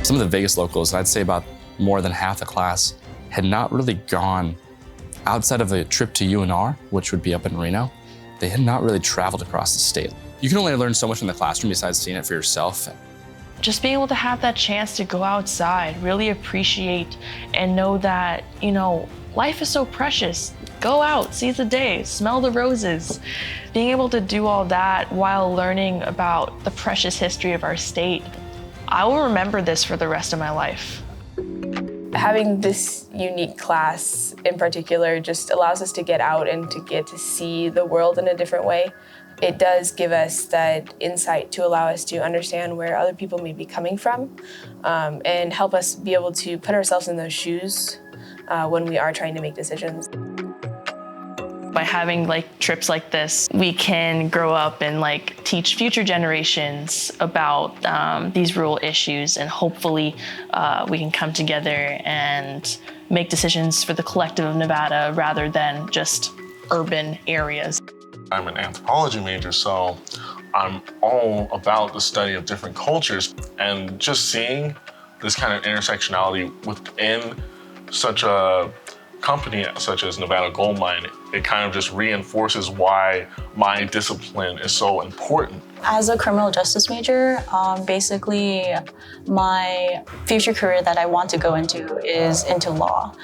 Some of the Vegas locals, I'd say about more than half the class, had not really gone outside of a trip to UNR, which would be up in Reno. They had not really traveled across the state. You can only learn so much in the classroom besides seeing it for yourself. Just being able to have that chance to go outside, really appreciate and know that, life is so precious. Go out, seize the day, smell the roses. Being able to do all that while learning about the precious history of our state, I will remember this for the rest of my life. Having this unique class in particular just allows us to get out and to get to see the world in a different way. It does give us that insight to allow us to understand where other people may be coming from and help us be able to put ourselves in those shoes when we are trying to make decisions. By having trips like this, we can grow up and teach future generations about these rural issues, and hopefully we can come together and make decisions for the collective of Nevada rather than just urban areas. I'm an anthropology major, so I'm all about the study of different cultures, and just seeing this kind of intersectionality within such a company such as Nevada Gold Mine, it kind of just reinforces why my discipline is so important. As a criminal justice major, basically my future career that I want to go into is into law.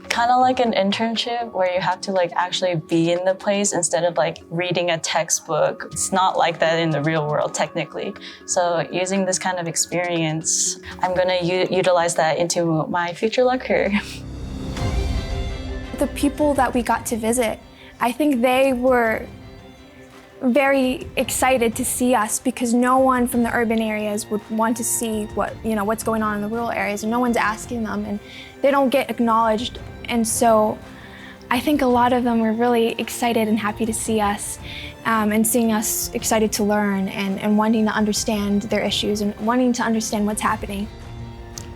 Kind of like an internship where you have to actually be in the place instead of reading a textbook. It's not like that in the real world technically. So using this kind of experience, I'm gonna utilize that into my future law career. The people that we got to visit, I think they were very excited to see us because no one from the urban areas would want to see what's going on in the rural areas, and no one's asking them, and they don't get acknowledged. And so I think a lot of them were really excited and happy to see us and seeing us excited to learn and wanting to understand their issues and wanting to understand what's happening.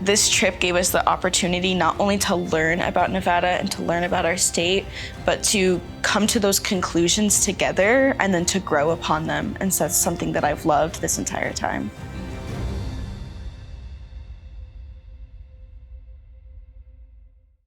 This trip gave us the opportunity not only to learn about Nevada and to learn about our state, but to come to those conclusions together and then to grow upon them. And so that's something that I've loved this entire time.